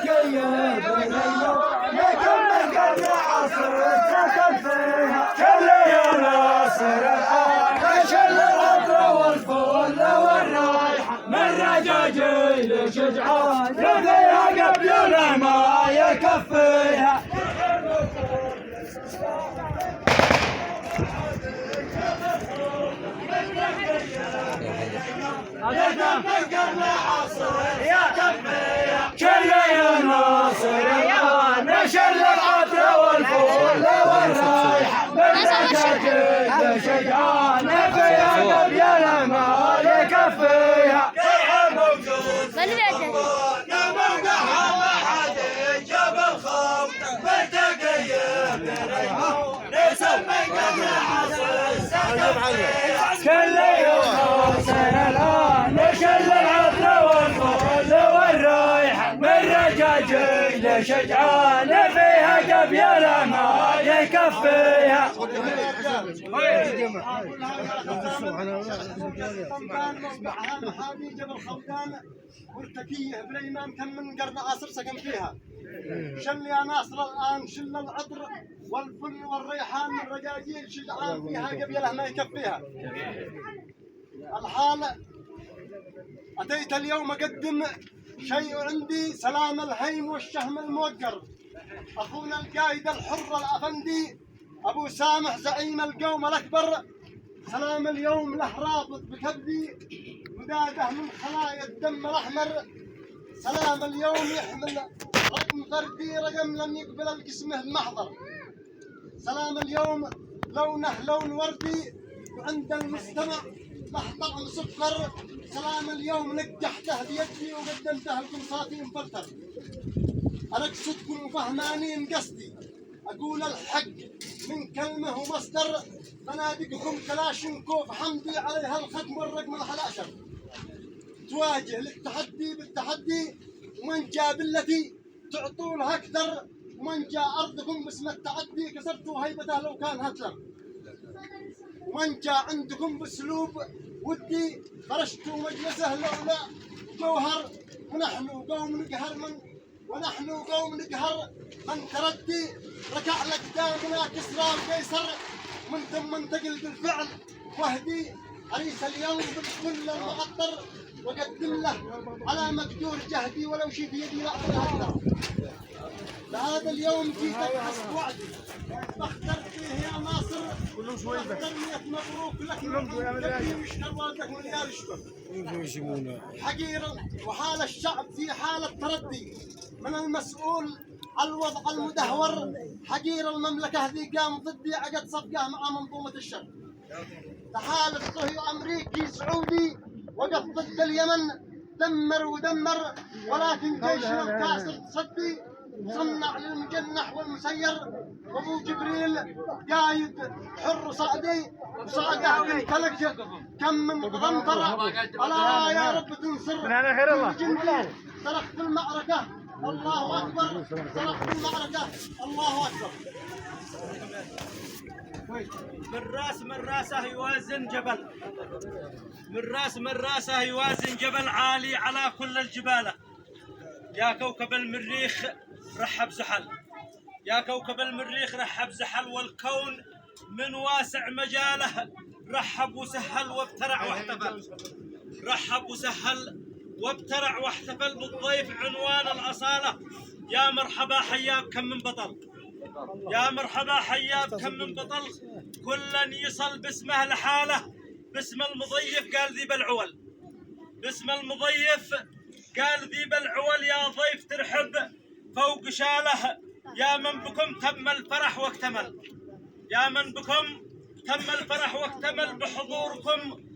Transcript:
تقيد يكمل قرن عصر سكن فيها كل يا ناصر الآن نشل العطر والفل والرايحة من رجاجيل شجعان يديها قبل ما يكفيها كل يا ناصر يا نشل العطر والفول والرايحة من رجاجيل شجعان فيها قبل ما يكفيها كرها موجود يا موقعها ما حد جاب الخوف بالتقييم نسمي قبل عصر كل يوم ناصر الآن نشل العطر والفول والرايحة من رجاجيل شجعان فيها قبل ما يكفيها محامي جبل خلدان مرتكيه بالإمام كم من قرن عصر سكن فيها شل يا ناصر الآن شل العطر والفل والريحان من رجاجيل شجعان فيها قبيله ما يكفيها الحال أتيت اليوم أقدم شيء عندي سلام الهيم والشهم الموقر أخونا القايد الحر الأفندي أبو سامح زعيم القوم الأكبر سلام اليوم له رابط بكبدي مداده من خلايا الدم الأحمر سلام اليوم يحمل رقم فردي رقم لم يقبل القسمه بمحضر سلام اليوم لونه لون وردي وعند المستمع له طعم سكر سلام اليوم نجحته بيدي وقدمته لكم صافي مفلتر أنا أقصدكم وفهمانين قصدي أقول الحق من كلمة ومصدر بنادقكم كلاشنكوف حمدي عليها الختم والرقم الحلاشر تواجه للتحدي بالتحدي ومن جاء بالتي تعطونها أكثر ومن جاء أرضكم باسم التعدي كسرتوا هيبته لو كان هتلر ومن جاء عندكم باسلوب ودي فرشتوا مجلسه لولا جوهر ونحن قوم نقهر من تردي ركع لك دامنا كسرى وقيصر من ثم انتقل بالفعل وهدي عريس اليوم بالكل المعطر وقدم له على مقدور جهدي ولو شي في يدي لاعطيها اكثر لهذا اليوم جيتك حسب وعدي بختر فيه يا ناصر بختر مية مبروك لك من يشكر والدك من ريال يشكر حقيرا وحال الشعب في حالة تردي من المسؤول الوضع المدهور حقير المملكة ذي قام ضدي عقد صفقة مع منظومة الشر تحالف صهيوني أمريكي سعودي وقف ضد اليمن دمر ودمر ولكن جيشنا الكاسر تصدي صنع للمجنح والمسير وابو جبريل قايد حر صعدي وصعده وامتلك كم من غنطرة ألا يا رب تنصر جندي صرخ في المعركة الله أكبر صرخ في المعركة الله أكبر من راسه يوازن جبل من راسه يوازن جبل عالي على كل الجبال يا كوكب المريخ رحب زحل يا كوكب المريخ رحب زحل والكون من واسع مجاله رحب وسهل وابترع واحتفل رحب وسهل وابترع واحتفل بالضيف عنوان الأصالة يا مرحبا حياب كم من بطل يا مرحبا حياب كم من بطل كلا يصل باسمه لحاله باسم المضيف قال ذي بالعول باسم المضيف قال ذي بالعول يا ضيف ترحب فوق شاله يا من بكم تم الفرح واكتمل يا من بكم تم الفرح واكتمل بحضوركم